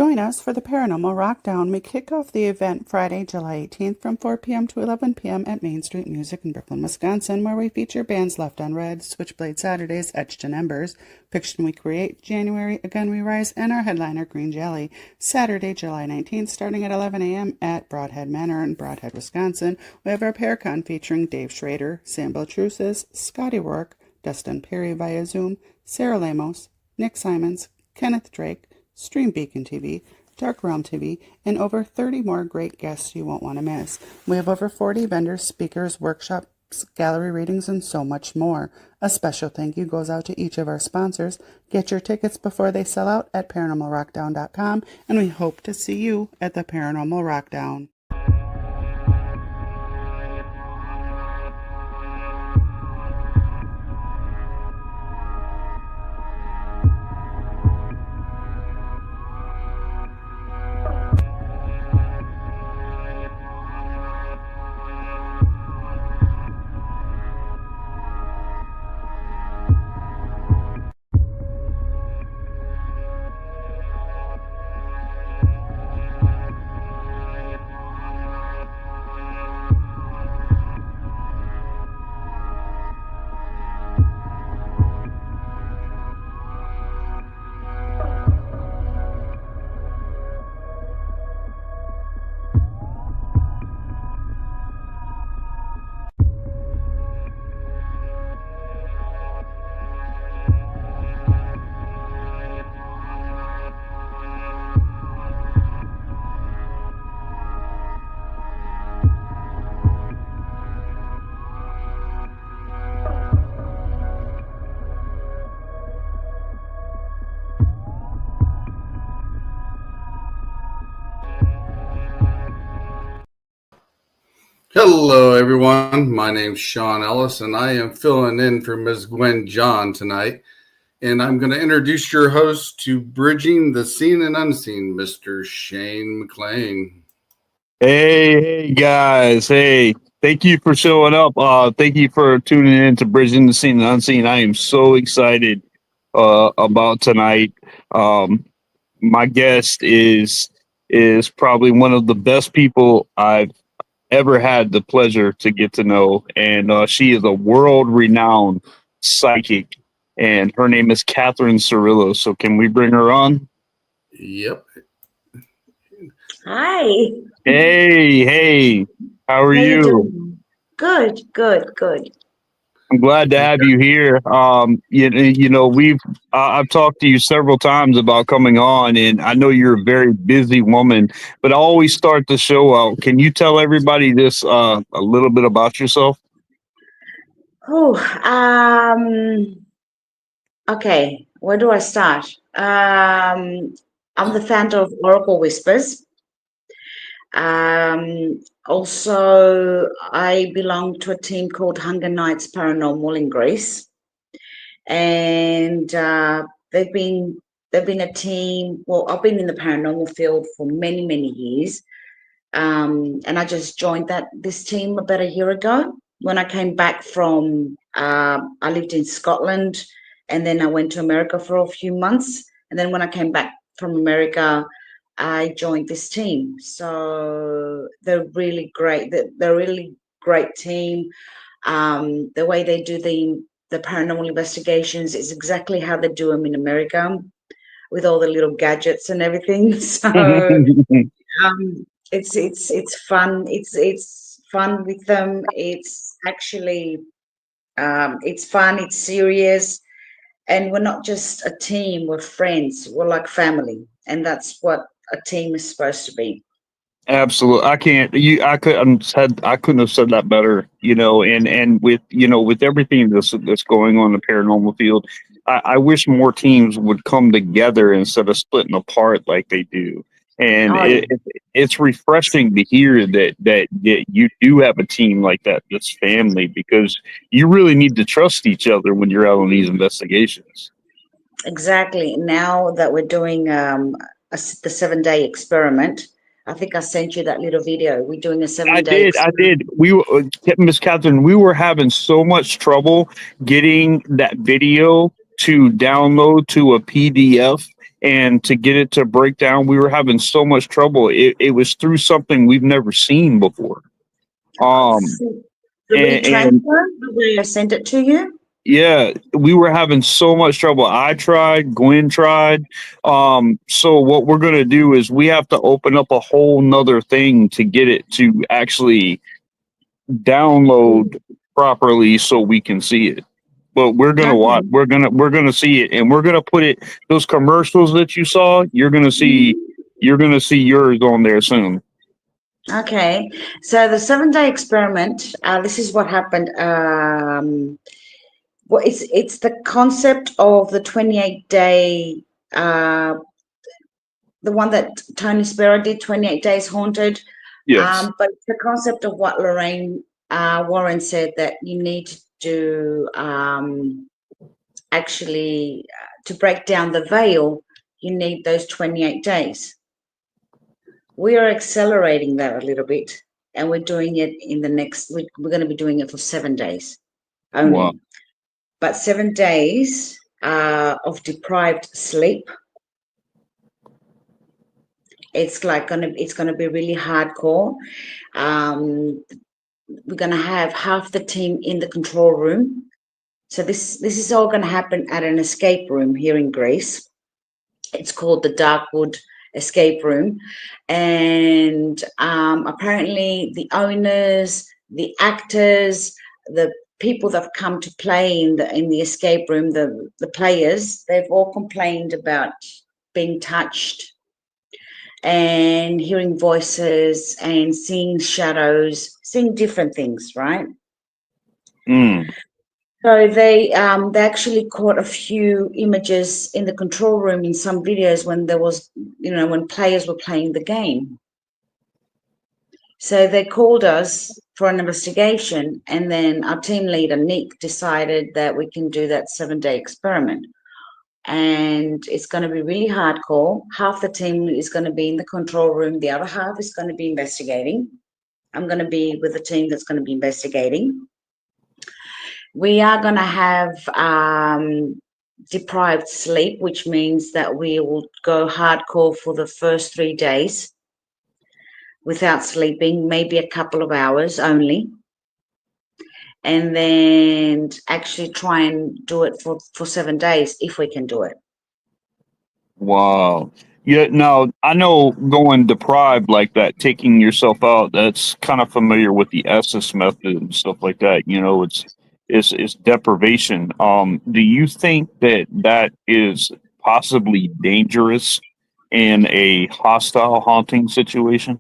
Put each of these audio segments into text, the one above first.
Join us for the Paranormal Rockdown. We kick off the event Friday, July 18th from 4 p.m. to 11 p.m. at Main Street Music in Brooklyn, Wisconsin, where we feature bands Left on Red, Switchblade Saturdays, Etched in Embers, Fiction We Create, January, Again We Rise, and our headliner Green Jelly. Saturday, July 19th, starting at 11 a.m. at Broadhead Manor in Broadhead, Wisconsin, we have our Paracon featuring Dave Schrader, Sam Beltrusis, Scotty Rourke, Dustin Perry via Zoom, Sarah Lamos, Nick Simons, Kenneth Drake, Stream Beacon TV, Dark Realm TV, and over 30 more great guests you won't want to miss. We have over 40 vendors, speakers, workshops, gallery readings, and so much more. A special thank you goes out to each of our sponsors. Get your tickets before they sell out at paranormalrockdown.com, and we hope to see you at the Paranormal Rockdown. Hello, everyone. My name's Sean Ellis, and I am filling in for Ms. Gwen John tonight. And I'm going to introduce your host to Bridging the Seen and Unseen, Mr. Shane McLain. Hey, guys. Hey, thank you for showing up. Thank you for tuning in to Bridging the Seen and Unseen. I am so excited about tonight. My guest is probably one of the best people I've ever had the pleasure to get to know, and she is a world-renowned psychic, and her name is Kathrine Sorilos. So can we bring her on? Yep. Hi. Hey, how are you? Good. I'm glad to have you here. I've talked to you several times about coming on, and I know you're a very busy woman, but I always start the show out. Can you tell everybody this a little bit about yourself? Okay. Where do I start? I'm the founder of Oracle Whispers. Also, I belong to a team called HungerNights Paranormal in Greece, and they've been a team. Well, I've been in the paranormal field for many years, and I just joined this team about a year ago. When I came back from, I lived in Scotland, and then I went to America for a few months, and then when I came back from America, I joined this team. So they're really great. They're a really great team. The way they do the paranormal investigations is exactly how they do them in America, with all the little gadgets and everything. So it's fun. It's fun with them. It's actually it's fun. It's serious, and we're not just a team. We're friends. We're like family, and that's what a team is supposed to be. Absolutely. I couldn't have said that better, and with everything that's going on in the paranormal field, I wish more teams would come together instead of splitting apart like they do. And it's refreshing to hear that you do have a team like that, that's family, because you really need to trust each other when you're out on these investigations. Exactly. Now that we're doing the 7-day experiment, I think I sent you that little video. We're doing a 7-day experiment. I did. Miss Kathrine, we were having so much trouble getting that video to download to a PDF. And to get it to break down, we were having so much trouble. It was through something we've never seen before. So the And, retransfer, the way I sent it to you. yeah, we were having so much trouble. I tried, Gwen tried. So what we're gonna do is we have to open up a whole nother thing to get it to actually download properly so we can see it. But we're gonna watch. Okay. We're gonna see it, and we're gonna put it. Those commercials that you saw, you're gonna see. You're gonna see yours on there soon. Okay. So the 7-day experiment. This is what happened. Well, it's the concept of the 28-day. The one that Tony Sparrow did, 28 Days Haunted. Yes. But it's the concept of what Lorraine Warren said, that you need to do actually to break down the veil, you need those 28 days. We are accelerating that a little bit, and we're doing it in the next, we're going to be doing it for 7 days only. Wow. But 7 days of deprived sleep. It's gonna be really hardcore. We're gonna have half the team in the control room. So this is all gonna happen at an escape room here in Greece. It's called the Darkwood Escape Room, and apparently the owners, the actors, the people that have come to play in the escape room, the players, they've all complained about being touched and hearing voices and seeing shadows, seeing different things, right? So they actually caught a few images in the control room in some videos when there was, when players were playing the game. So they called us for an investigation, and then our team leader, Nick, decided that we can do that 7-day experiment. And it's going to be really hardcore. Half the team is going to be in the control room. The other half is going to be investigating. I'm going to be with the team that's going to be investigating. We are going to have deprived sleep, which means that we will go hardcore for the first 3 days without sleeping, maybe a couple of hours only. And then actually try and do it for 7 days if we can do it. Wow. Yeah, now I know going deprived like that, taking yourself out, that's kind of familiar with the Estes method and stuff like that. It's deprivation. Do you think that is possibly dangerous in a hostile haunting situation?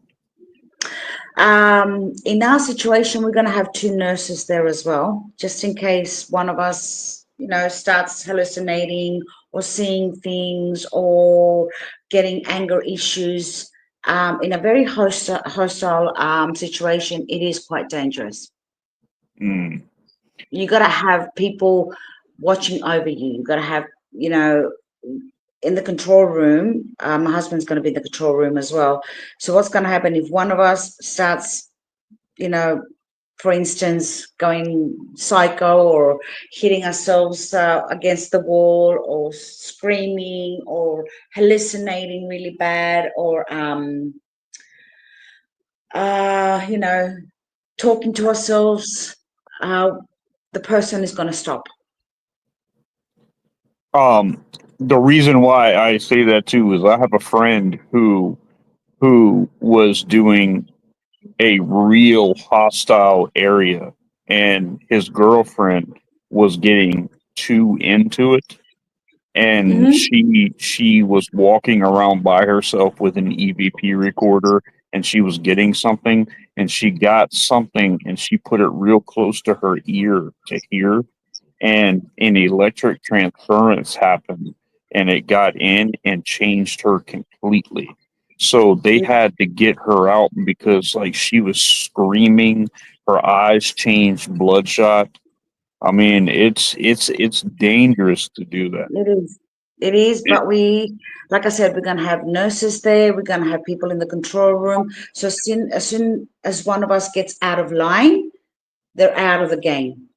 In our situation, we're going to have 2 nurses there as well, just in case one of us, starts hallucinating or seeing things or getting anger issues. In a very hostile situation, it is quite dangerous. You got to have people watching over you. You got to have, in the control room, my husband's going to be in the control room as well. So what's going to happen if one of us starts, for instance, going psycho or hitting ourselves against the wall or screaming or hallucinating really bad or, talking to ourselves, the person is going to stop. The reason why I say that too is I have a friend who was doing a real hostile area, and his girlfriend was getting too into it, and she was walking around by herself with an EVP recorder, and she was getting something, and she got something, and she put it real close to her ear to hear, and an electric transference happened, and it got in and changed her completely. So they had to get her out because like she was screaming, her eyes changed bloodshot. I mean, it's dangerous to do that. It is, but like I said, we're going to have nurses there. We're going to have people in the control room. So as soon as one of us gets out of line, they're out of the game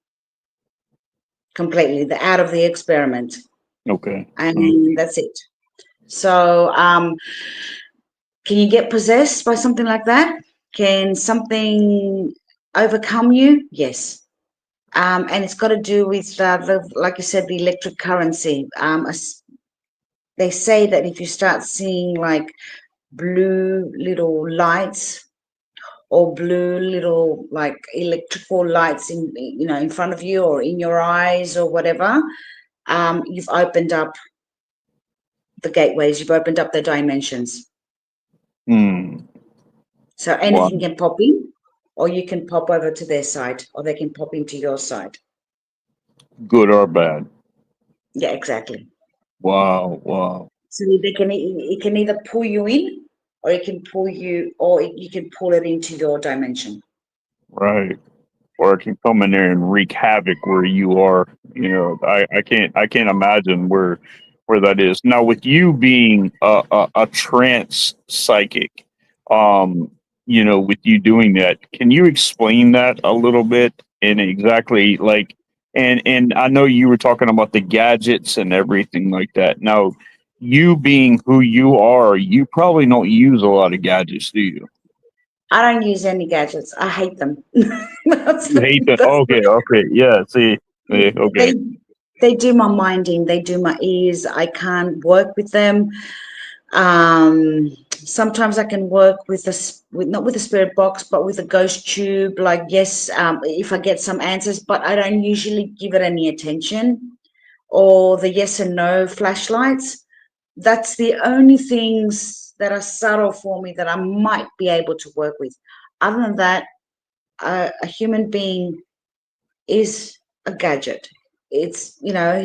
completely. They're out of the experiment. Okay. And that's it. So can you get possessed by something like that? Can something overcome you? Yes. And it's got to do with, like you said, the electric currency. They say that if you start seeing like blue little lights or blue little like electrical lights in front of you or in your eyes or whatever, you've opened up the gateways, you've opened up the dimensions. So anything can pop in, or you can pop over to their side, or they can pop into your side. Good or bad? Yeah, exactly. Wow. So it can either pull you in, or it can pull you, or you can pull it into your dimension. Right. Or it can come in there and wreak havoc where you are. I can't imagine where that is. Now, with you being a trance psychic, with you doing that, can you explain that a little bit and exactly like, and I know you were talking about the gadgets and everything like that. Now, you being who you are, you probably don't use a lot of gadgets, do you? I don't use any gadgets. I hate them. You hate that? Okay, yeah. See, okay. They do my minding. They do my ears. I can't work with them. Sometimes I can work with not with a spirit box, but with a ghost tube. Like, yes, if I get some answers, but I don't usually give it any attention. Or the yes and no flashlights. That's the only things that are subtle for me that I might be able to work with. Other than that, a human being is a gadget. It's a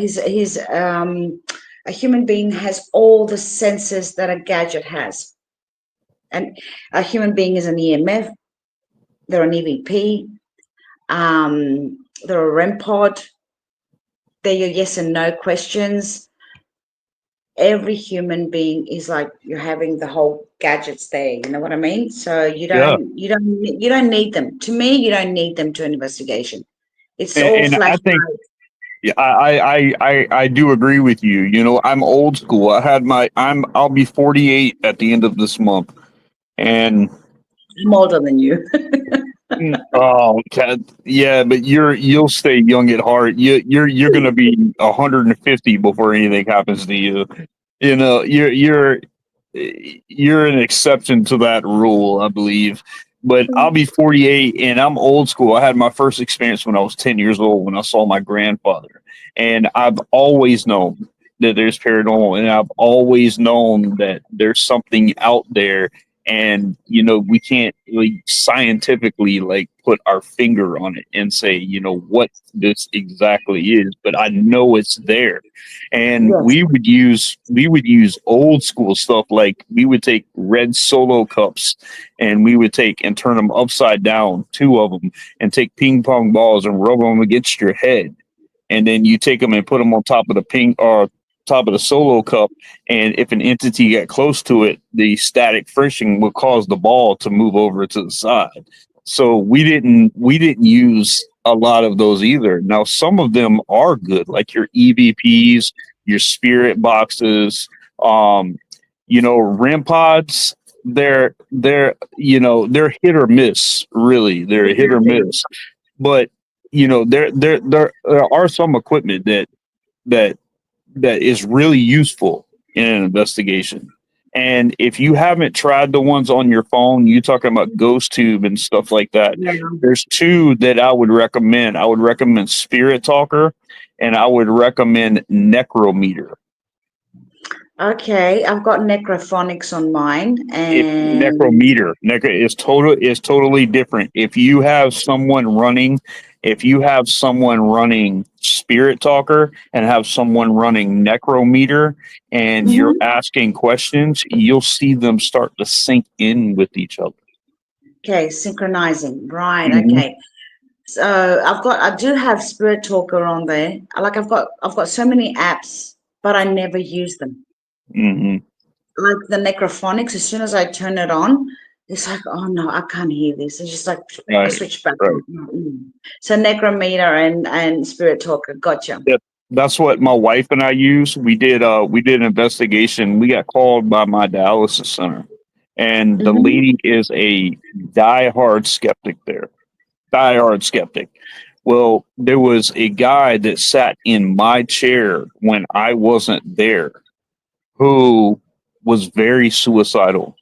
human being has all the senses that a gadget has, and a human being is an EMF. They're an EVP. They're a REM pod. They're your yes and no questions. Every human being is like you're having the whole gadgets there. You know what I mean? So you don't need them. To me, you don't need them to an investigation. It's all And I flash. think yeah, I do agree with you. I'm old school. I'll be 48 at the end of this month, and I'm older than you. oh, yeah, but you'll stay young at heart. You're gonna be 150 before anything happens to you. You're an exception to that rule, I believe. But I'll be 48 and I'm old school. I had my first experience when I was 10 years old when I saw my grandfather. And I've always known that there's paranormal and I've always known that there's something out there and we can't really scientifically like put our finger on it and say what this exactly is, but I know it's there. And Yes. we would use old school stuff, like we would take red Solo cups and we would take and turn them upside down, two of them, and take ping pong balls and rub them against your head, and then you take them and put them on top of the top of the Solo cup, and if an entity got close to it, the static friction would cause the ball to move over to the side. So we didn't use a lot of those either. Now some of them are good, like your EVPs, your spirit boxes, REM pods. They're hit or miss, really. They're hit or miss. But there are some equipment that that is really useful in an investigation. And if you haven't tried the ones on your phone, you talking about Ghost Tube and stuff like that. Yeah. There's two that I would recommend. I would recommend Spirit Talker, and I would recommend Necrometer. Okay, I've got necrophonics on mine, It's and Necrometer. Is totally different. If you have someone running Spirit Talker and have someone running Necrometer, and you're asking questions, you'll see them start to sync in with each other. okay, synchronizing, right? Mhm. Okay, so I do have Spirit Talker on there. Like I've got so many apps, but I never use them. Mm-hmm. Like the necrophonics, as soon as I turn it on, it's like, oh no, I can't hear this. It's just like I Right. switch back. Right. So Necrometer and Spirit Talker, gotcha. Yep. That's what my wife and I use. We did an investigation. We got called by my dialysis center, and the Mhm. lady is a diehard skeptic there. Diehard skeptic. Well, there was a guy that sat in my chair when I wasn't there who was very suicidal,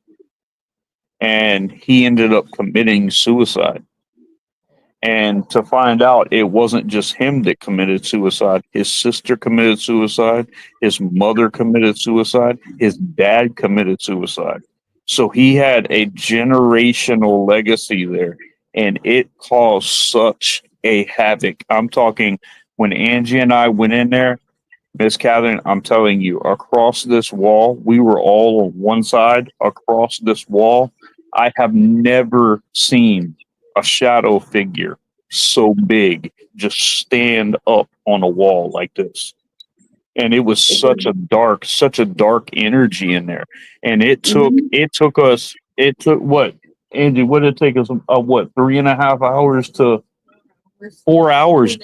and he ended up committing suicide. And to find out it wasn't just him that committed suicide, his sister committed suicide, his mother committed suicide, his dad committed suicide. So he had a generational legacy there, and it caused such a havoc. I'm talking when Angie and I went in there, Miss Catherine, I'm telling you, across this wall, we were all on one side. Across this wall, I have never seen a shadow figure so big just stand up on a wall like this. And it was It was, such a dark energy in there. And mhm. it took what, Angie, what did it take us, what, 3.5 hours to 4 hours?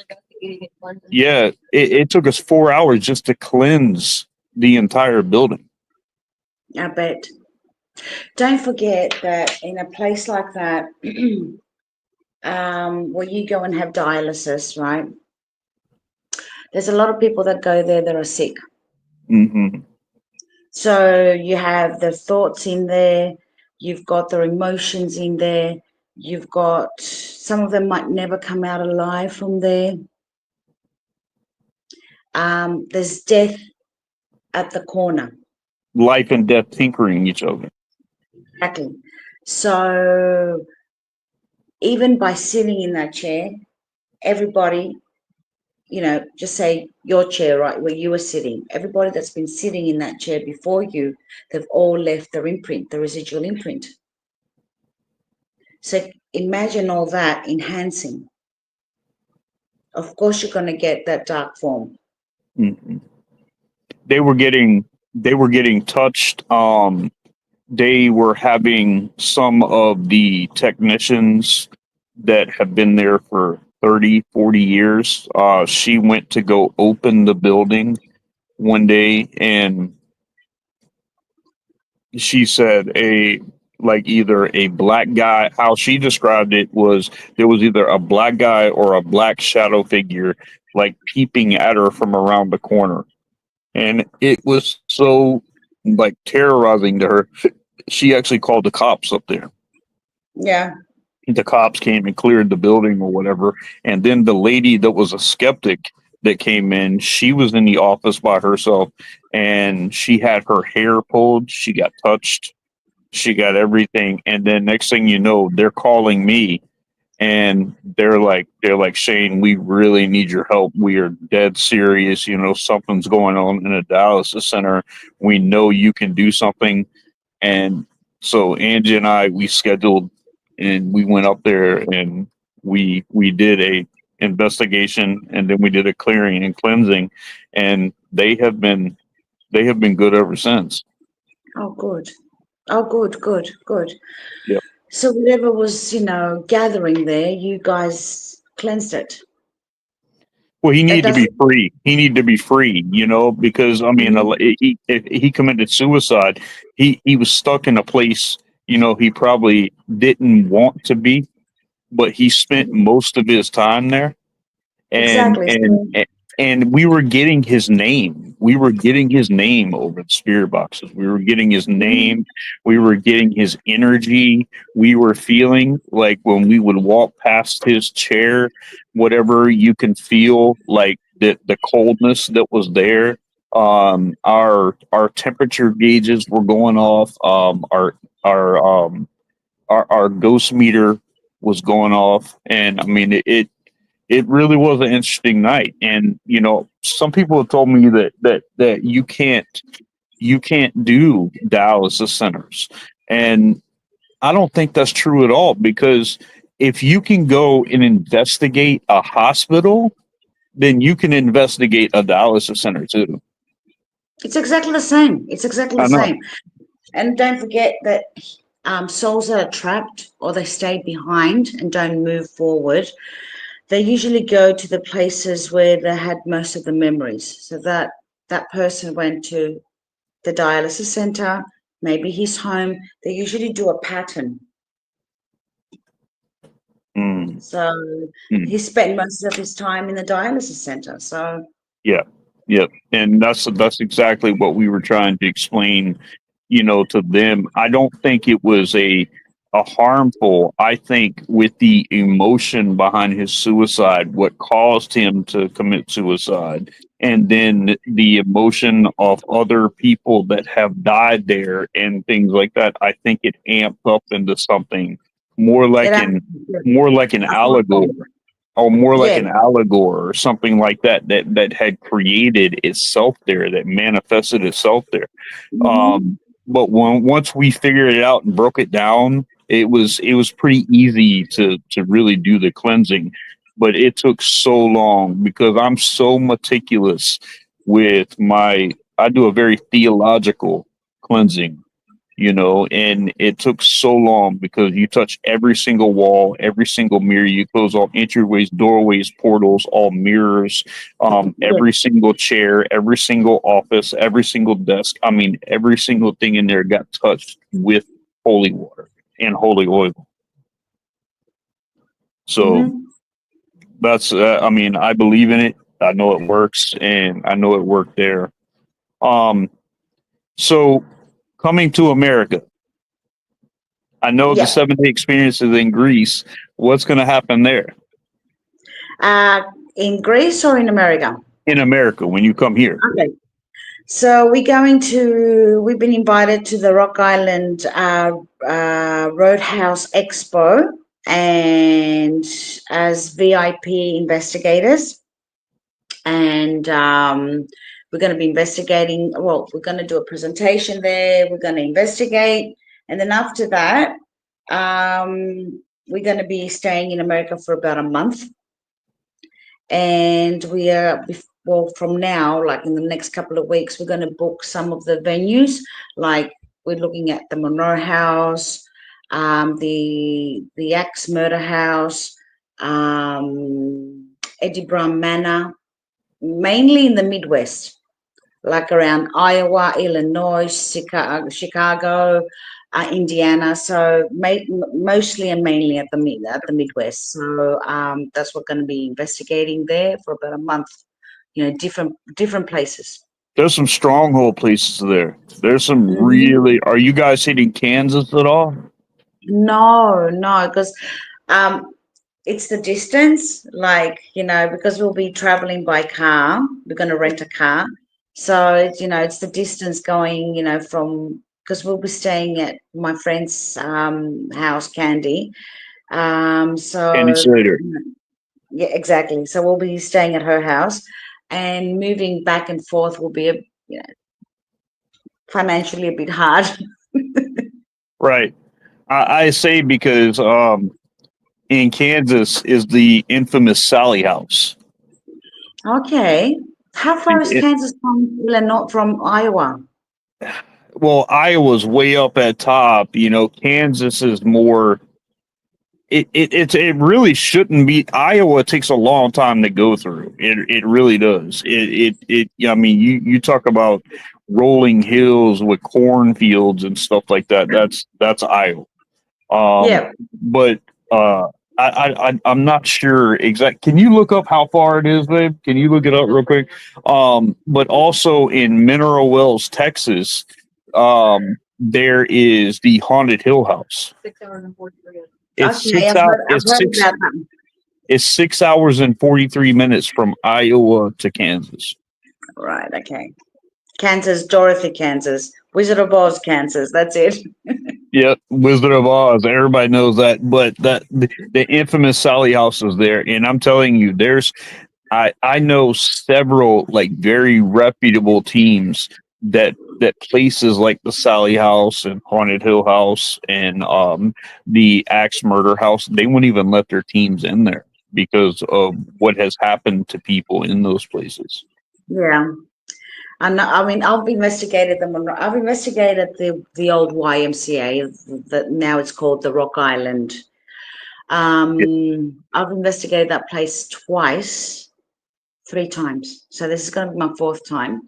Yeah, it took us 4 hours just to cleanse the entire building. I bet. Don't forget that in a place like that, where you go and have dialysis, right? There's a lot of people that go there that are sick. Hmm. So you have the thoughts in there, you've got their emotions in there, you've got some of them might never come out alive from there. There's death at the corner. Life and death tinkering each other. Exactly. So even by sitting in that chair, everybody, just say your chair, right, where you were sitting, everybody that's been sitting in that chair before you, they've all left their imprint, the residual imprint. So imagine all that enhancing. Of course, you're going to get that dark form. Hmm. They were getting touched. They were having some of the technicians that have been there for 30, 40 years. She went to go open the building one day, and she said either a black guy, how she described it was there was either a black guy or a black shadow figure like peeping at her from around the corner. And it was so like terrorizing to her. She actually called the cops up there. Yeah. The cops came and cleared the building or whatever. And then the lady that was a skeptic that came in, she was in the office by herself, and she had her hair pulled. She got touched. She got everything. And then next thing you know, they're calling me, and they're like, Shane, we really need your help. We are dead serious. Something's going on in a dialysis center. We know you can do something. And so Angie and I, we scheduled, and we went up there, and we did a investigation, and then we did a clearing and cleansing, and they have been good ever since. Oh, good. Oh, good, good, good. Yeah. So whatever was, gathering there, you guys cleansed it. Well, he That needed to be doesn't. free. He needed to be free, because I mean, Mhm. if he committed suicide, he was stuck in a place, he probably didn't want to be, but he spent most of his time there. and Exactly. and So, and we were getting his name. We were getting his name over the spirit boxes. We were getting his mhm. name. We were getting his energy. We were feeling like when we would walk past his chair, whatever, you can feel like the coldness that was there. Our temperature gauges were going off. Our our ghost meter was going off, and I mean it really was an interesting night. And some people have told me that you can't do dialysis centers, and I don't think that's true at all, because if you can go and investigate a hospital, then you can investigate a dialysis center too. it's exactly the same. It's exactly the I know. same. And don't forget that souls that are trapped or they stay behind and don't move forward, they usually go to the places where they had most of the memories. So that person went to the dialysis center, maybe his home. They usually do a pattern. So he spent most of his time in the dialysis center. So yeah, and that's exactly what we were trying to explain, to them. I don't think it was a harmful. I think with the emotion behind his suicide, what caused him to commit suicide, and then the emotion of other people that have died there and things like that, I think it amped up into something more like an allegory, or more like an allegory or something like that that had created itself there, that manifested itself there. But once we figured it out and broke it down, it was pretty easy to really do the cleansing. But it took so long because I'm so meticulous with I do a very theological cleansing, and it took so long because you touch every single wall, every single mirror, you close all entryways, doorways, portals, all mirrors, every single chair, every single office, every single desk. I mean, every single thing in there got touched with holy water and holy oil. So that's, I believe in it. I know it works, and I know it worked there. So coming to America, I know the 7-day experience is in Greece. What's going to happen there? In Greece or in America? In America, when you come here. Okay. So we've been invited to the Rock Island Roadhouse Expo, and as VIP investigators. And we're going to be investigating. Well, we're going to do a presentation there. We're going to investigate. And then after that, we're going to be staying in America for about a month. And we are, from now, like in the next couple of weeks, we're going to book some of the venues. Like we're looking at the Monroe House, the Axe Murder House, Eddie Brown Manor, mainly in the Midwest, like around Iowa, Illinois, Chicago, Indiana. So mostly and mainly at the Midwest. So that's what we're going to be investigating there for about a month. Different places. There's some stronghold places there. There's some really. Are you guys hitting Kansas at all? No, because it's the distance, because we'll be traveling by car. We're going to rent a car. So, it's the distance going, because we'll be staying at my friend's house, Candy. Candy Slater. Yeah, exactly. So we'll be staying at her house, and moving back and forth will be, financially a bit hard. Right. I say because in Kansas is the infamous Sally House. Okay. How far is Kansas from Illinois, from Iowa? Well, Iowa's way up at top. Kansas is more. It really shouldn't be. Iowa takes a long time to go through. It really does. I mean, you talk about rolling hills with cornfields and stuff like that. That's Iowa. But I'm not sure exact. Can you look up how far it is, babe? Can you look it up real quick? But also in Mineral Wells, Texas, there is the Haunted Hill House. 6 hours and 43 minutes. It's 6 hours and 43 minutes from Iowa to Kansas. Right. Okay. Kansas, Dorothy, Kansas, Wizard of Oz, Kansas. That's it. Yep, Wizard of Oz. Everybody knows that. But the infamous Sally House is there, and I'm telling you, I know several very reputable teams that places like the Sally House and Haunted Hill House and the Axe Murder House, they wouldn't even let their teams in there because of what has happened to people in those places. Yeah. I've investigated them. I've investigated the old YMCA that now it's called the Rock Island I've investigated that place twice, 3 times. So this is going to be my 4th time.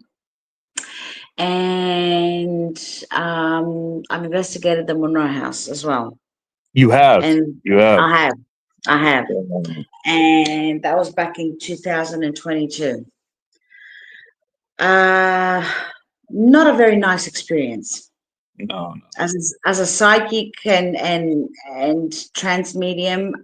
And I've investigated the Monroe House as well. You have. And You have. I have. And that was back in 2022. Not a very nice experience. No. As a psychic and trance medium,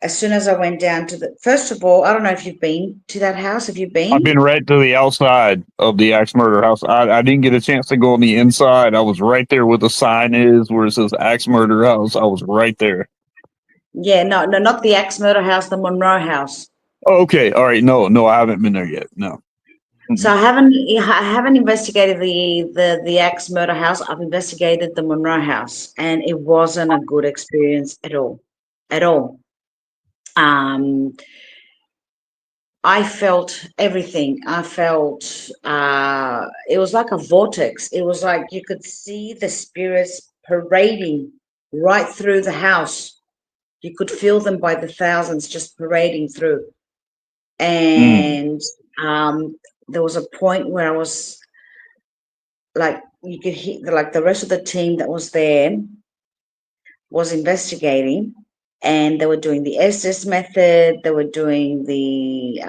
as soon as I went down to first of all, I don't know if you've been to that house. Have you been? I've been right to the outside of the axe murder house. I didn't get a chance to go on the inside. I was right there where the sign is, where it says axe murder house. I was right there. Yeah, no, not the axe murder house, the Monroe house. Oh, okay, all right. No, I haven't been there yet. No. So I haven't investigated the axe murder house. I've investigated the Monroe house, and it wasn't a good experience at all. I felt everything. I felt it was like a vortex. It was like you could see the spirits parading right through the house. You could feel them by the thousands just parading through. And there was a point where I was like, you could hear like the rest of the team that was there was investigating, and they were doing the Estes method. They were doing the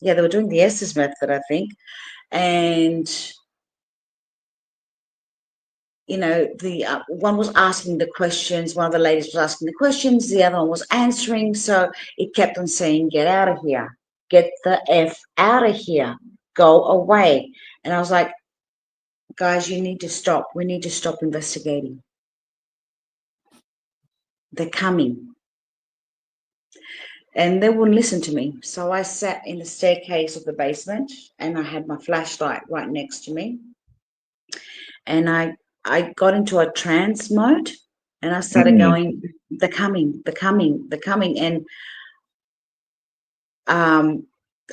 they were doing the Estes method, I think. And you know, the one was asking the questions. One of the ladies was asking the questions. The other one was answering. So it kept on saying, "Get out of here! Get the F out of here! Go away!" And I was like, "Guys, you need to stop. We need to stop investigating. They're coming." And they wouldn't listen to me. So I sat in the staircase of the basement, and I had my flashlight right next to me. And I got into a trance mode, and I started going, "They're coming, they're coming, they're coming." And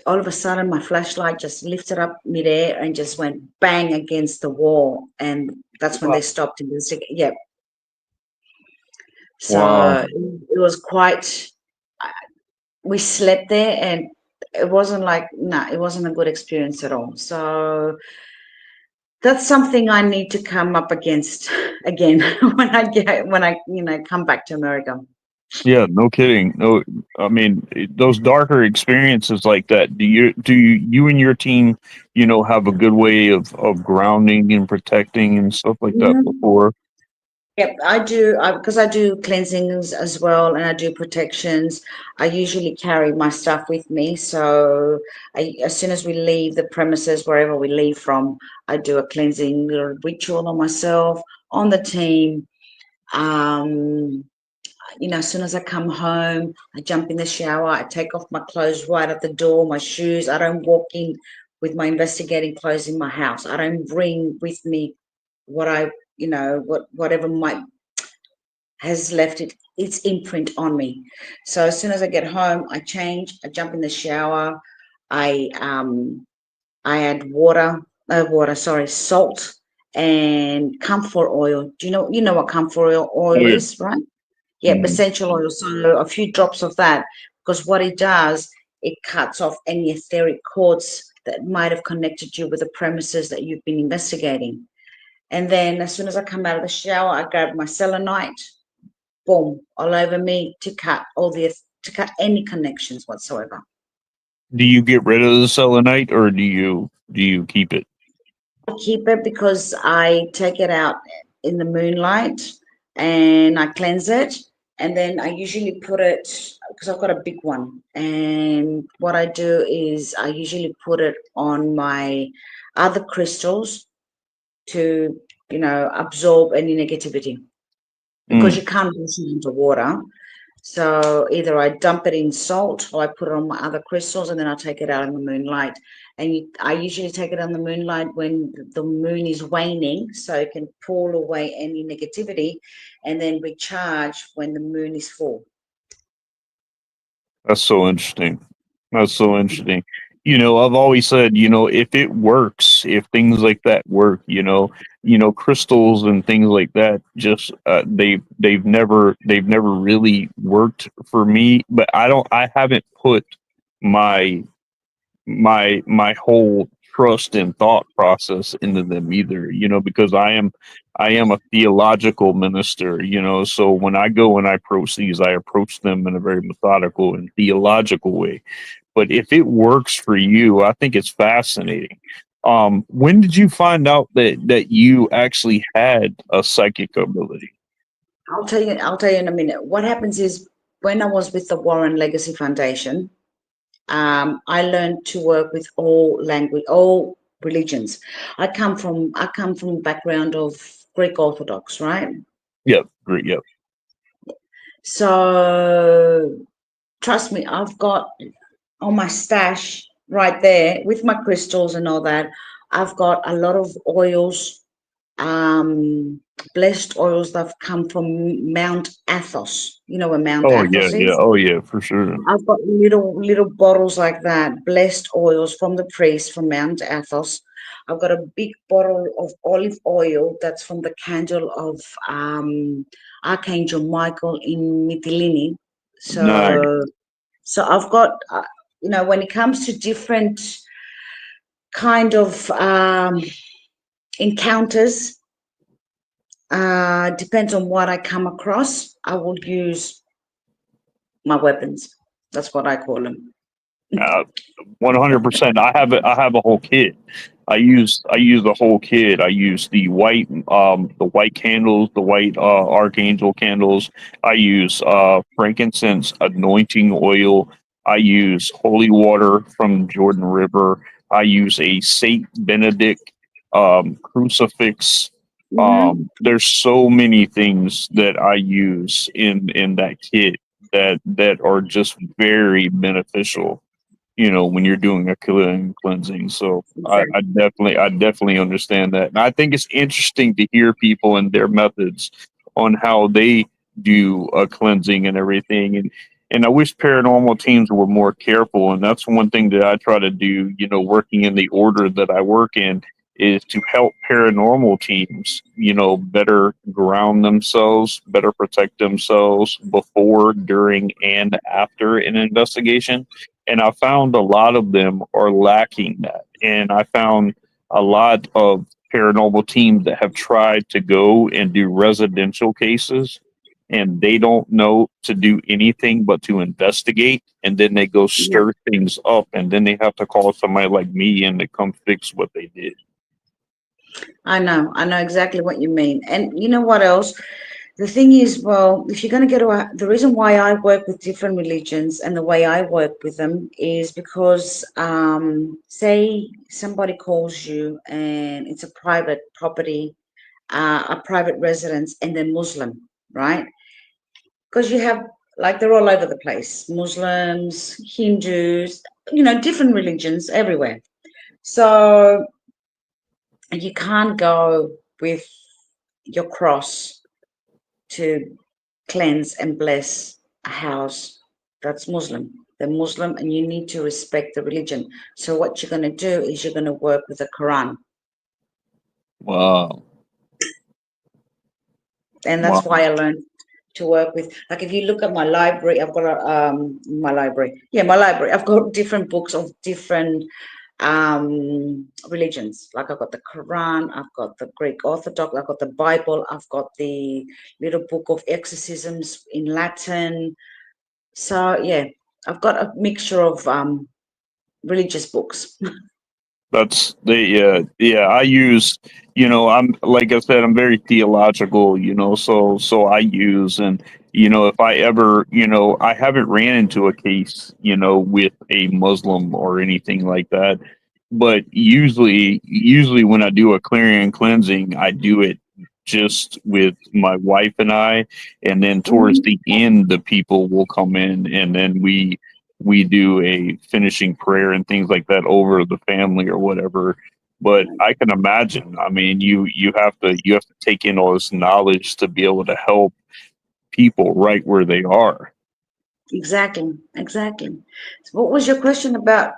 all of a sudden, my flashlight just lifted up midair and just went bang against the wall. And that's when they stopped investigating. Yeah. So it was quite... we slept there, and it wasn't like, it wasn't a good experience at all. So that's something I need to come up against again when I come back to America. Yeah, no kidding. No, I mean, those darker experiences like that. Do you and your team, have a good way of grounding and protecting and stuff like that before? Yep, I do, because I do cleansings as well, and I do protections. I usually carry my stuff with me. So as soon as we leave the premises, wherever we leave from, I do a cleansing little ritual on myself, on the team. As soon as I come home, I jump in the shower, I take off my clothes right at the door, my shoes. I don't walk in with my investigating clothes in my house. I don't bring with me whatever has left its imprint on me. So as soon as I get home, I change, I jump in the shower, I add salt and camphor oil. Do you know what camphor oil is, right? Yeah, essential oil. So a few drops of that, because what it does, it cuts off any etheric cords that might have connected you with the premises that you've been investigating. And then as soon as I come out of the shower, I grab my selenite, boom, all over me to cut any connections whatsoever. Do you get rid of the selenite, or do you keep it? I keep it because I take it out in the moonlight and I cleanse it. And then I usually put it, because I've got a big one. And what I do is I usually put it on my other crystals to, absorb any negativity, because you can't wash it into water. So either I dump it in salt, or I put it on my other crystals, and then I take it out in the moonlight. And I usually take it on the moonlight when the moon is waning, so it can pull away any negativity, and then recharge when the moon is full. That's so interesting. That's so interesting. I've always said, if it works, if things like that work, crystals and things like that, just they've never really worked for me. But I haven't put my my whole trust and thought process into them either, because I am a theological minister, so when I go and I approach these, I approach them in a very methodical and theological way. But if it works for you, I think it's fascinating. When did you find out that you actually had a psychic ability? I'll tell you in a minute. What happens is, when I was with the Warren Legacy Foundation, I learned to work with all religions. I come from a background of Greek Orthodox, right? Yep, great, yep. So trust me, I've got on my stash right there with my crystals and all that. I've got a lot of oils, um, blessed oils that have come from Mount Athos. You know where Mount Oh yeah, Athos yeah, is? oh yeah, for sure. I've got little bottles like that, blessed oils from the priest from Mount Athos. I've got a big bottle of olive oil that's from the candle of Archangel Michael in Mytilene. Nice. So I've got, when it comes to different kind of encounters, depends on what I come across. I will use my weapons. That's what I call them. 100%. I have a whole kit. I use the whole kit. I use the white candles, the white archangel candles. I use frankincense anointing oil. I use holy water from Jordan River. I use a Saint Benedict crucifix. Hmm. There's so many things that I use in that kit that are just very beneficial, when you're doing a cleansing. So Exactly. I definitely understand that. And I think it's interesting to hear people and their methods on how they do a cleansing and everything. And I wish paranormal teams were more careful. And that's one thing that I try to do, working in the order that I work in, is to help paranormal teams, better ground themselves, better protect themselves before, during, and after an investigation. And I found a lot of them are lacking that. And I found a lot of paranormal teams that have tried to go and do residential cases, and they don't know to do anything but to investigate, and then they go Yeah, stir things up, and then they have to call somebody like me in to come fix what they did. I know exactly what you mean. And you know what else? The thing is, well, if you're going to the reason why I work with different religions and the way I work with them is because, say somebody calls you and it's a private property, a private residence, and they're Muslim, right? Because you have, like, they're all over the place, Muslims, Hindus, different religions everywhere. So you can't go with your cross to cleanse and bless a house that's Muslim. They're Muslim and you need to respect the religion. So what you're going to do is you're going to work with the Quran. Wow. And Wow. that's why I learned to work with, like, if you look at my library, I've got my library, I've got different books of different religions. Like, I've got the Quran, I've got the Greek Orthodox, I've got the Bible, I've got the little book of exorcisms in Latin. So yeah, I've got a mixture of religious books. That's the yeah. I use, I'm like I said, I'm very theological, so I use, and if I ever, I haven't ran into a case, with a Muslim or anything like that, but usually when I do a clearing and cleansing, I do it just with my wife and I, and then towards Mhm. the end, the people will come in, and then we do a finishing prayer and things like that over the family or whatever. But I can imagine, I mean, you have to take in all this knowledge to be able to help people right where they are. Exactly, exactly. So what was your question about?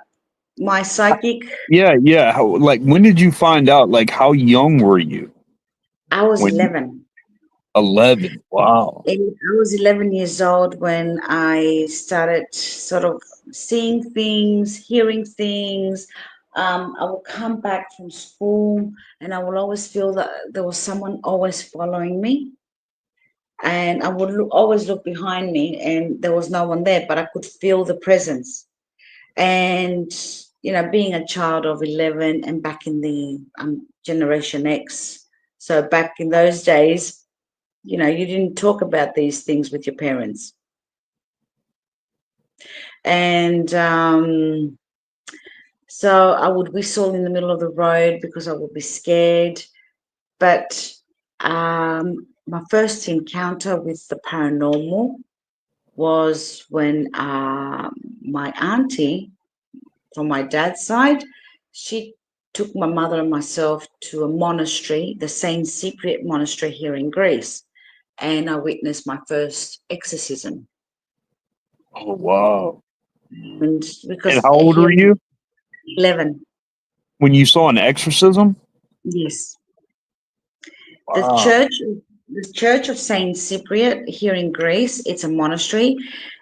My psychic, Yeah. How, like, when did you find out? Like, how young were you? I was When 11. 11. Wow. I was 11 years old when I started sort of seeing things, hearing things. I will come back from school and I will always feel that there was someone always following me. And I would always look behind me and there was no one there, but I could feel the presence. And, you know, being a child of 11 and back in the Generation X, so back in those days, you know, you didn't talk about these things with your parents. And so I would whistle in the middle of the road because I would be scared. But my first encounter with the paranormal was when my auntie from my dad's side, she took my mother and myself to a monastery, the Saint Cypriot monastery here in Greece. And I witnessed my first exorcism. Oh, wow. And And because how old here were you 11, when you saw an exorcism? yes. The Wow. church, the Church of Saint Cypriot here in Greece, it's a monastery,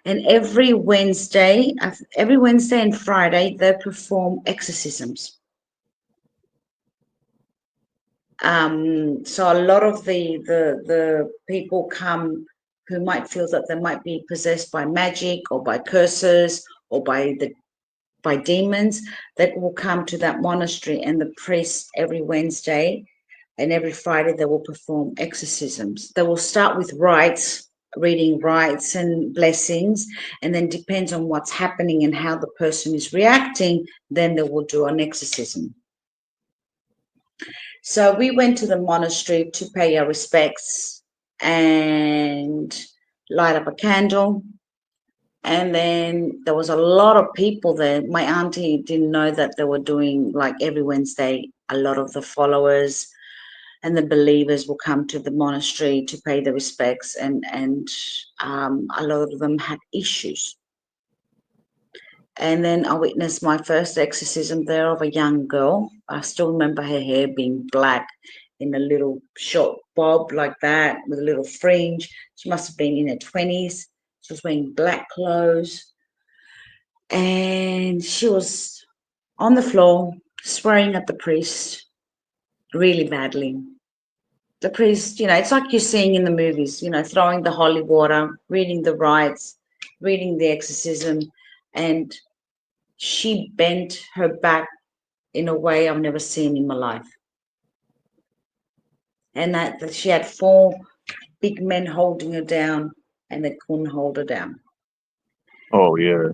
and every Wednesday and Friday they perform exorcisms. So a lot of the people come who might feel that they might be possessed by magic or by curses or by demons, that will come to that monastery, and the priests every Wednesday and every Friday they will perform exorcisms. They will start with rites, reading rites and blessings, and then depends on what's happening and how the person is reacting, then they will do an exorcism. So we went to the monastery to pay our respects and light up a candle. And then there was a lot of people there. My auntie didn't know that they were doing, like, every Wednesday, a lot of the followers and the believers will come to the monastery to pay their respects, and a lot of them had issues. And then I witnessed my first exorcism there of a young girl. I still remember her hair being black in a little short bob like that with a little fringe. She must have been in her 20s. She was wearing black clothes. And she was on the floor swearing at the priest really badly. The priest, you know, it's like you're seeing in the movies, you know, throwing the holy water, reading the rites, reading the exorcism, and she bent her back in a way I've never seen in my life. And that she had 4 big men holding her down, and they couldn't hold her down. Oh, yeah.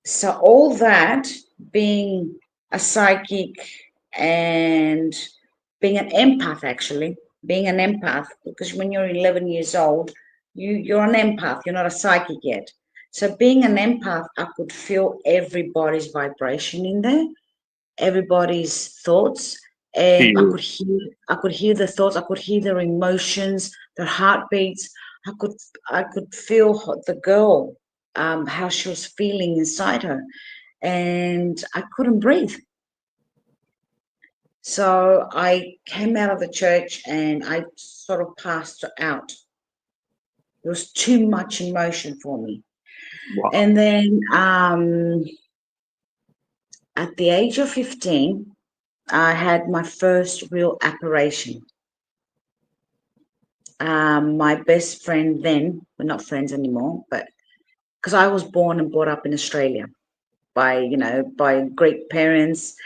So all that, being a psychic and being an empath, actually, being an empath, because when you're 11 years old, you're an empath, you're not a psychic yet. So being an empath, I could feel everybody's vibration in there, everybody's thoughts, and Fear. I could hear the thoughts, I could hear their emotions, their heartbeats. I could feel the girl, how she was feeling inside her, and I couldn't breathe. So I came out of the church and I sort of passed out. There was too much emotion for me. Wow. And then at the age of 15, I had my first real apparition. My best friend then, we're not friends anymore, but because I was born and brought up in Australia by, you know, by Greek parents,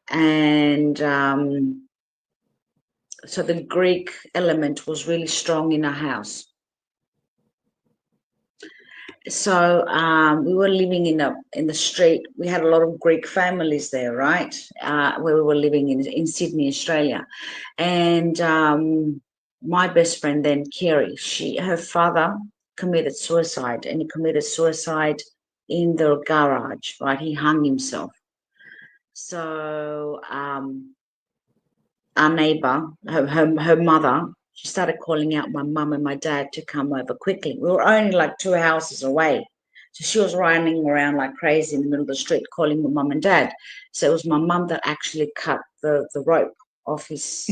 and so the Greek element was really strong in our house. So we were living in the street. We had a lot of Greek families there, right? Where we were living in Sydney, Australia, and my best friend then, Kerry, her father committed suicide, and he committed suicide in the garage, right? He hung himself. So our neighbor, her mother, she started calling out my mum and my dad to come over quickly. We were only like 2 houses away. So she was running around like crazy in the middle of the street calling my mum and dad. So it was my mum that actually cut the rope off his,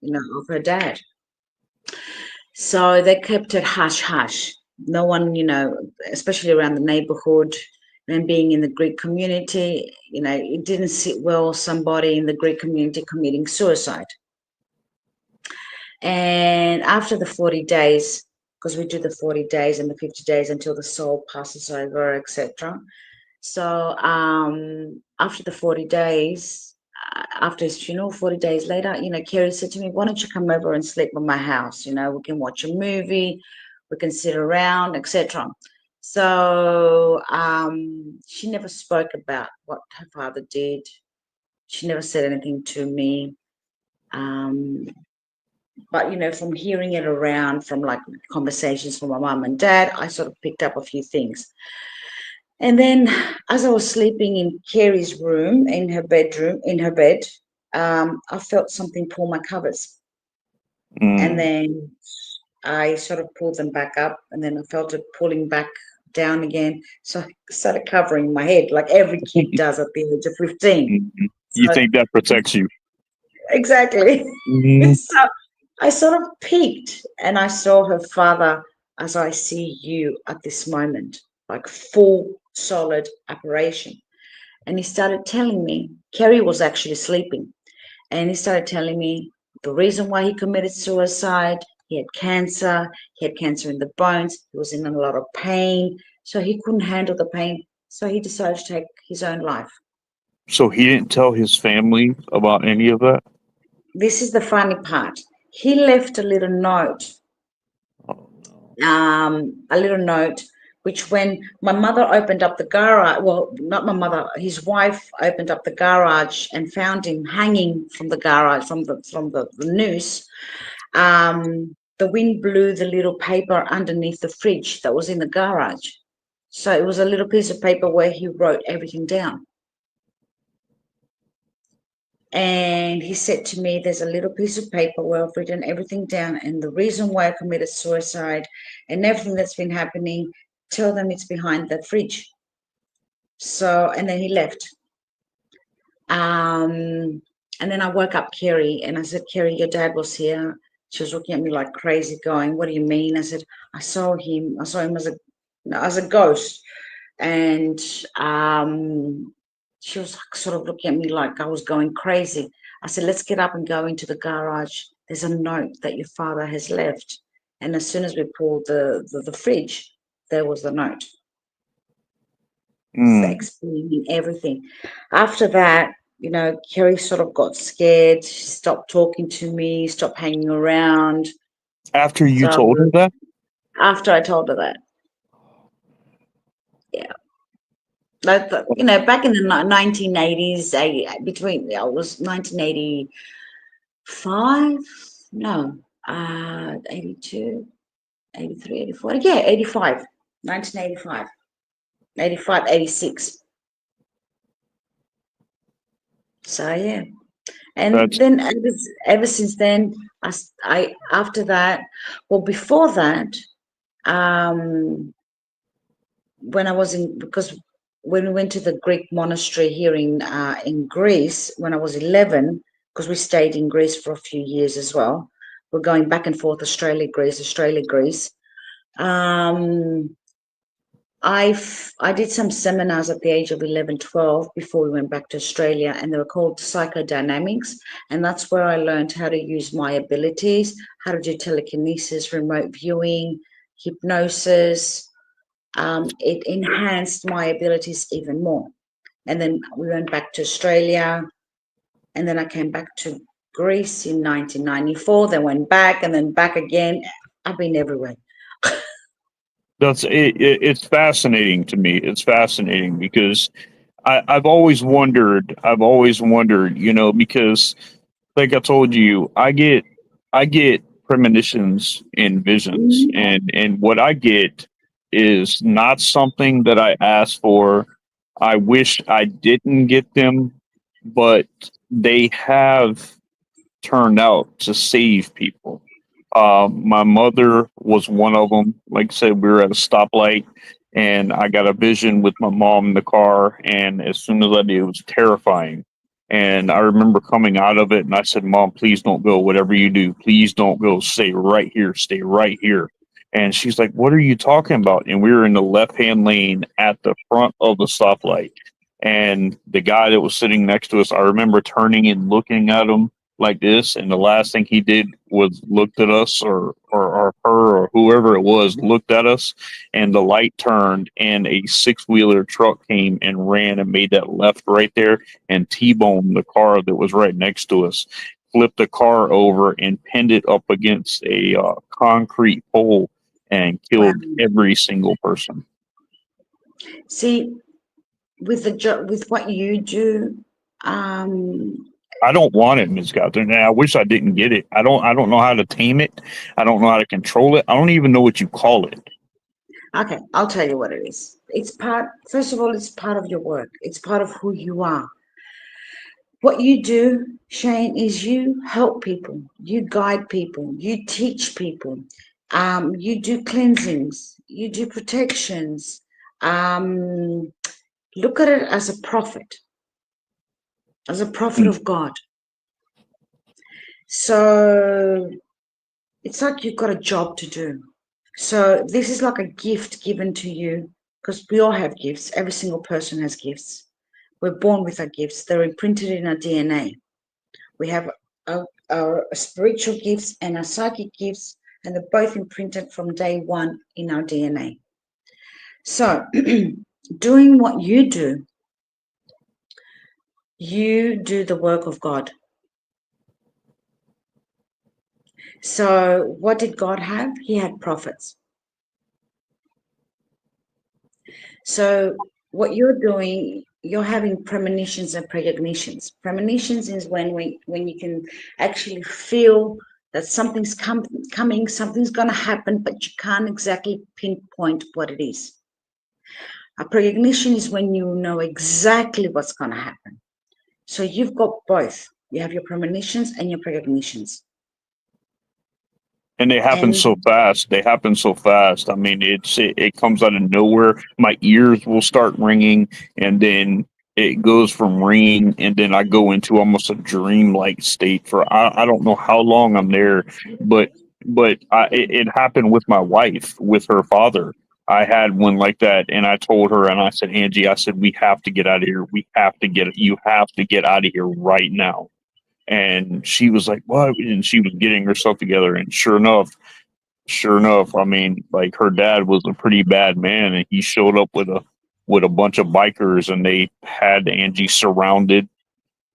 of her dad. So they kept it hush hush. No one, especially around the neighborhood, and being in the Greek community, it didn't sit well somebody in the Greek community committing suicide. And after the 40 days, because we do the 40 days and the 50 days until the soul passes over, etc. So after the 40 days, after his funeral, 40 days later, Kerry said to me, why don't you come over and sleep at my house? We can watch a movie, we can sit around, etc. So she never spoke about what her father did. She never said anything to me. But, from hearing it around, from like conversations from my mum and dad, I sort of picked up a few things. And then as I was sleeping in Kerry's room, in her bed, I felt something pull my covers. And then I sort of pulled them back up, and then I felt it pulling back down again. So I started covering my head like every kid does at the age of 15. You think that protects you? Exactly. So I sort of peeked and I saw her father as I see you at this moment, like full solid apparition. And he started telling me, Kerry was actually sleeping, and he started telling me the reason why he committed suicide. He had cancer in the bones, he was in a lot of pain, so he couldn't handle the pain, so he decided to take his own life. So he didn't tell his family about any of that? This is the funny part. He left a little note. Which when my mother opened up the garage, well, not my mother, his wife opened up the garage and found him hanging from the garage, from the noose. The wind blew the little paper underneath the fridge that was in the garage. So it was a little piece of paper where he wrote everything down. And he said to me, there's a little piece of paper where I've written everything down, and the reason why I committed suicide and everything that's been happening, tell them it's behind that fridge. So, and then he left. And then I woke up Kerry and I said, Kerry, your dad was here. She was looking at me like crazy going, what do you mean? I said, I saw him as a ghost. And she was sort of looking at me like I was going crazy. I said, let's get up and go into the garage. There's a note that your father has left. And as soon as we pulled the fridge, there was the note. Explaining everything. After that, Kerry sort of got scared. She stopped talking to me, stopped hanging around. After you told her that? After I told her that. Yeah. Like, back in the 1980s, I was 1985, 82, 83, 84, 85, 1985, 85, 86. So, yeah. And then ever since then, I after that, well, before that, when I was because when we went to the Greek monastery here in Greece, when I was 11, because we stayed in Greece for a few years as well. We're going back and forth, Australia, Greece. I did some seminars at the age of 11, 12 before we went back to Australia, and they were called psychodynamics. And that's where I learned how to use my abilities, how to do telekinesis, remote viewing, hypnosis. It enhanced my abilities even more. And then we went back to Australia, and then I came back to Greece in 1994, then went back and then back again. I've been everywhere. It's fascinating to me. It's fascinating because I've always wondered, because like I told you, I get premonitions and visions, and what I get is not something that I asked for. I wish I didn't get them, but they have turned out to save people. My mother was one of them. Like I said, we were at a stoplight, and I got a vision with my mom in the car. And as soon as I did, it was terrifying. And I remember coming out of it, and I said, "Mom, please don't go. Whatever you do, please don't go. Stay right here. Stay right here." And she's like, "What are you talking about?" And we were in the left-hand lane at the front of the stoplight. And the guy that was sitting next to us, I remember turning and looking at him like this. And the last thing he did was looked at us, or her, or whoever it was, looked at us. And the light turned, and a six-wheeler truck came and ran and made that left right there and T-boned the car that was right next to us, flipped the car over and pinned it up against a concrete pole and killed every single person. See, with what you do, I don't want it, Ms. Catherine. And I wish I didn't get it. I don't know how to tame it. I don't know how to control it. I don't even know what you call it. okay, I'll tell you what it is. First of all, it's part of your work. It's part of who you are. What you do, Shane, is you help people, you guide people, you teach people, you do cleansings, you do protections. Look at it as a prophet of God. So it's like you've got a job to do. So this is like a gift given to you, because we all have gifts. Every single person has gifts. We're born with our gifts. They're imprinted in our DNA. We have our spiritual gifts and our psychic gifts, and they're both imprinted from day one in our DNA. So doing what you do the work of God. So what did God have? He had prophets. So what you're doing, you're having premonitions and precognitions. Premonitions is when you can actually feel that something's coming, something's going to happen, but you can't exactly pinpoint what it is. A precognition is when you know exactly what's going to happen. So you've got both. You have your premonitions and your precognitions. And they happen so fast. They happen so fast. I mean, it comes out of nowhere. My ears will start ringing, and then it goes from ringing, and then I go into almost a dream-like state for I don't know how long I'm there, but it happened with my wife, with her father. I had one like that, and I told her, and I said, "Angie, I said, we have to get out of here. You have to get out of here right now." And she was like, "What?" And she was getting herself together. And sure enough, I mean, like, her dad was a pretty bad man, and he showed up with a bunch of bikers, and they had Angie surrounded.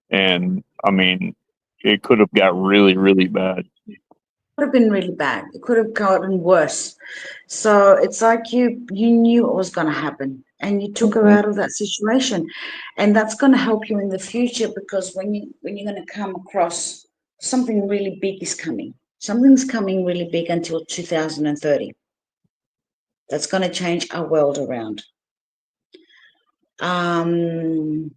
And I mean, it could have got really, really bad. Could have been really bad. It could have gotten worse. So it's like you knew what was going to happen, and you took her out of that situation, and that's going to help you in the future, because when you're going to come across something really big is coming. Something's coming really big until 2030. That's going to change our world around. And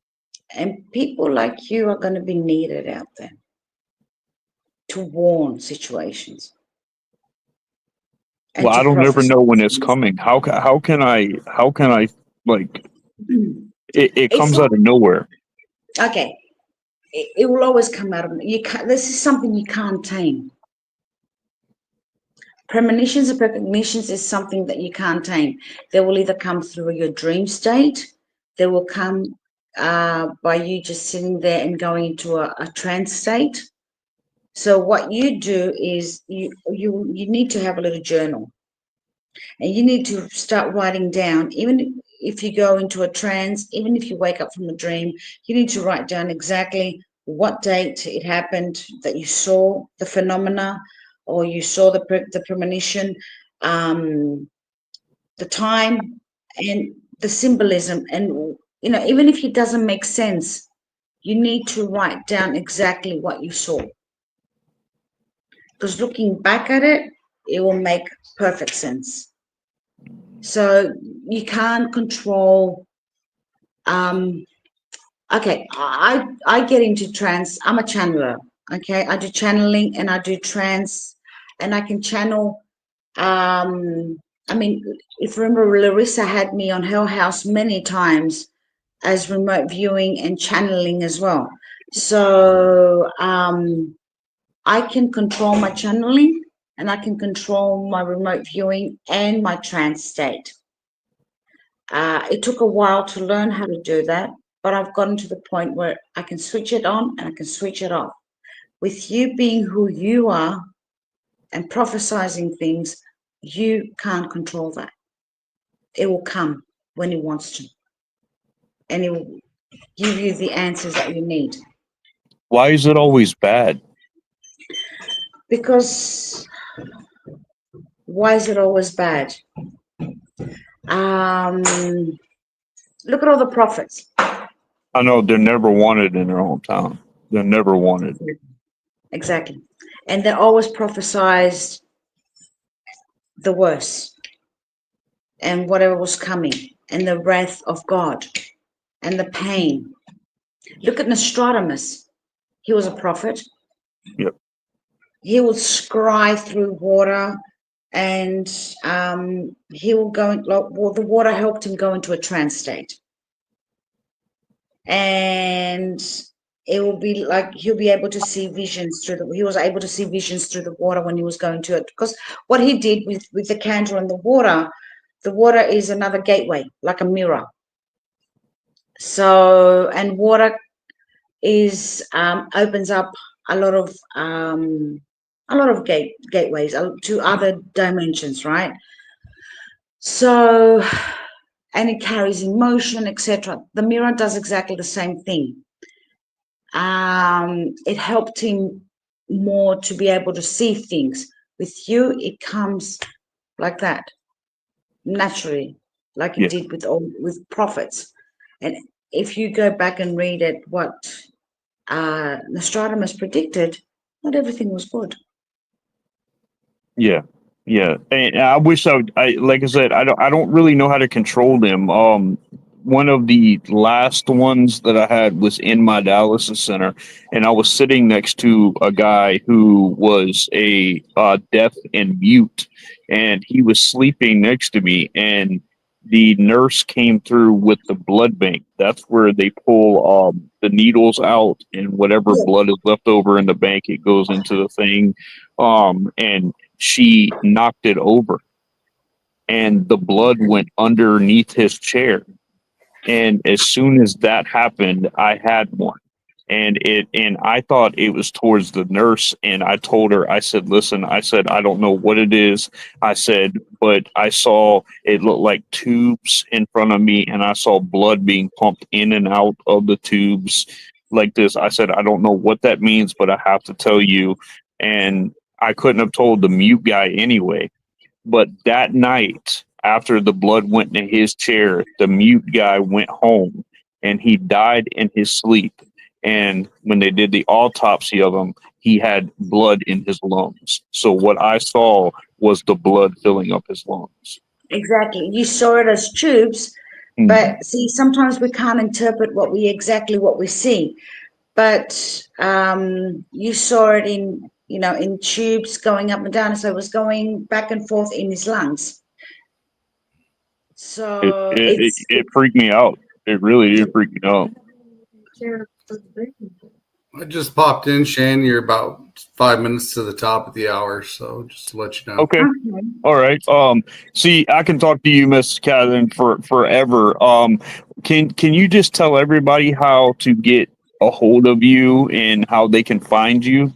people like you are going to be needed out there to warn situations. Well, I don't ever know when it's coming. How can I like it comes out of nowhere? Okay, it will always come out of you. This is something you can't tame. Premonitions and precognitions is something that you can't tame. They will either come through your dream state. They will come by you just sitting there and going into a trance state. So what you do is you need to have a little journal, and you need to start writing down. Even if you go into a trance, even if you wake up from a dream, you need to write down exactly what date it happened, that you saw the phenomena, or you saw the premonition, the time, and the symbolism. And even if it doesn't make sense, you need to write down exactly what you saw, because looking back at it, it will make perfect sense. So you can't control. Okay, I get into trance. I'm a channeler. Okay, I do channeling and I do trance, and I can channel I mean, if you remember, Larissa had me on her house many times as remote viewing and channeling as well. So I can control my channeling and I can control my remote viewing and my trance state. It took a while to learn how to do that, but I've gotten to the point where I can switch it on and I can switch it off. With you being who you are and prophesizing things, you can't control that. It will come when it wants to, and it will give you the answers that you need. Why is it always bad? Because why is it always bad? Look at all the prophets. I know they're never wanted in their hometown. They're never wanted. Exactly. And they always prophesized the worst and whatever was coming and the wrath of God and the pain. Look at Nostradamus. He was a prophet. Yep. He would scry through water and he will go, the water helped him go into a trance state. And it will be like he'll be able to see visions he was able to see visions through the water when he was going to it. Because what he did with the candle and the water is another gateway, like a mirror. So, and water is opens up a lot of gateways to other dimensions, right? So, and it carries emotion, etc. The mirror does exactly the same thing. It helped him more to be able to see things. With you, it comes like that, naturally, like it did with prophets. And if you go back and read it, what Nostradamus predicted, not everything was good. Yeah, yeah. And I wish I like I said, I don't really know how to control them. One of the last ones that I had was in my dialysis center, and I was sitting next to a guy who was a deaf and mute, and he was sleeping next to me, and the nurse came through with the blood bank. That's where they pull the needles out, and whatever blood is left over in the bank, it goes into the thing. And she knocked it over, and the blood went underneath his chair. And as soon as that happened, I had one. And I thought it was towards the nurse. And I told her, I said, listen, I said, I don't know what it is. I said, but I saw it looked like tubes in front of me, and I saw blood being pumped in and out of the tubes like this. I said, I don't know what that means, but I have to tell you. And I couldn't have told the mute guy anyway. But that night, after the blood went in his chair, the mute guy went home and he died in his sleep. And when they did the autopsy of him, he had blood in his lungs. So what I saw was the blood filling up his lungs. Exactly. You saw it as tubes, but see, sometimes we can't interpret what we see. But you saw it in tubes going up and down, so it was going back and forth in his lungs. So it freaked me out. It really did freak me out. I just popped in, Shane. You're about 5 minutes to the top of the hour, so just to let you know. Okay. All right. See, I can talk to you, Miss Kathrine, for forever. Can you just tell everybody how to get a hold of you and how they can find you?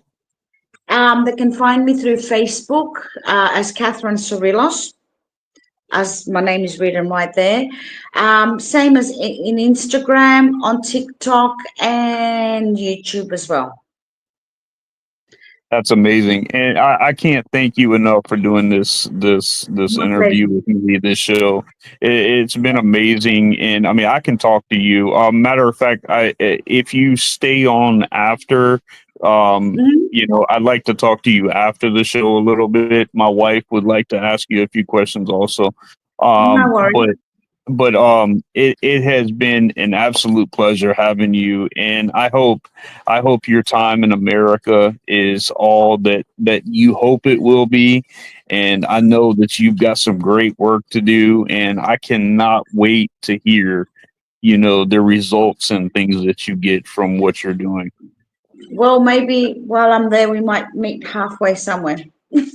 They can find me through Facebook as Kathrine Sorilos, as my name is written right there. Same as in Instagram, on TikTok, and YouTube as well. That's amazing, and I can't thank you enough for doing this interview with me, this show. It's been amazing, and I mean, I can talk to you. Matter of fact, if you stay on after, I'd like to talk to you after the show a little bit. My wife would like to ask you a few questions also. No worries. it has been an absolute pleasure having you, and I hope your time in America is all that you hope it will be, and I know that you've got some great work to do, and I cannot wait to hear, the results and things that you get from what you're doing. Well, maybe while I'm there, we might meet halfway somewhere.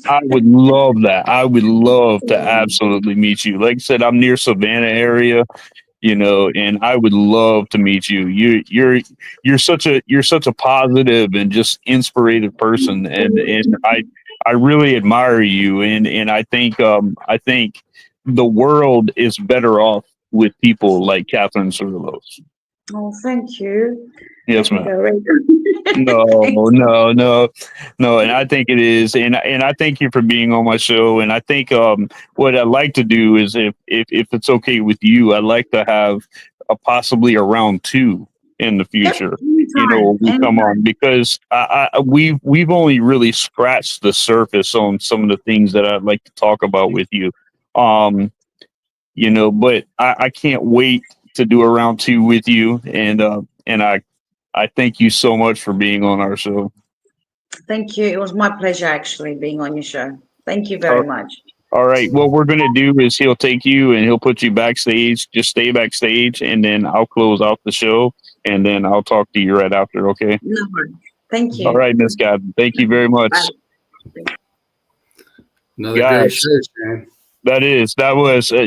I would love that. I would love to absolutely meet you. Like I said, I'm near Savannah area, and I would love to meet you. You're such a positive and just inspirative person, and I really admire you, and I think the world is better off with people like Kathrine Sorilos. Oh, thank you. Yes, I think ma'am. I read No, Thanks. no, and I think it is, and I thank you for being on my show. And I think what I'd like to do is, if it's okay with you, I'd like to have possibly a round two in the Yep, future. anytime, We come on anytime. because we've only really scratched the surface on some of the things that I'd like to talk about with you. Um, but I can't wait to do a round two with you, and I thank you so much for being on our show. Thank you. It was my pleasure actually being on your show. Thank you All very much. all right. What we're going to do is he'll take you and he'll put you backstage. Just stay backstage, and then I'll close out the show, and then I'll talk to you right after. Okay. No worries. Thank All you. right, Miss Gavin. Thank you very Bye. much, Another great guys. show, Shane.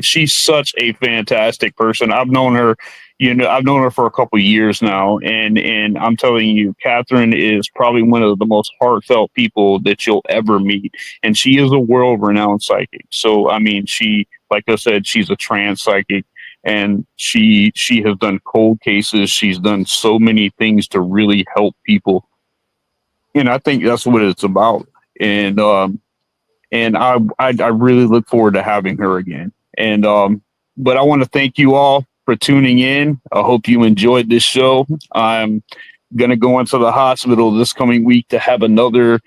She's such a fantastic person. I've known her for a couple of years now, and I'm telling you, Kathrine is probably one of the most heartfelt people that you'll ever meet, and she is a world renowned psychic. So I mean, like I said, she's a trance psychic, and she has done cold cases. She's done so many things to really help people, and I think that's what it's about. And I really look forward to having her again. And but I want to thank you all for tuning in. I hope you enjoyed this show. I'm gonna go into the hospital this coming week to have another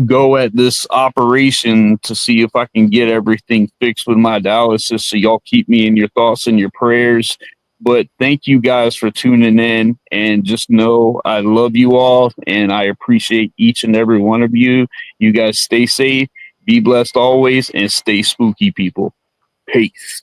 go at this operation to see if I can get everything fixed with my dialysis. So y'all keep me in your thoughts and your prayers. But thank you guys for tuning in, and just know I love you all and I appreciate each and every one of you. You guys stay safe, be blessed always, and stay spooky, people. Peace.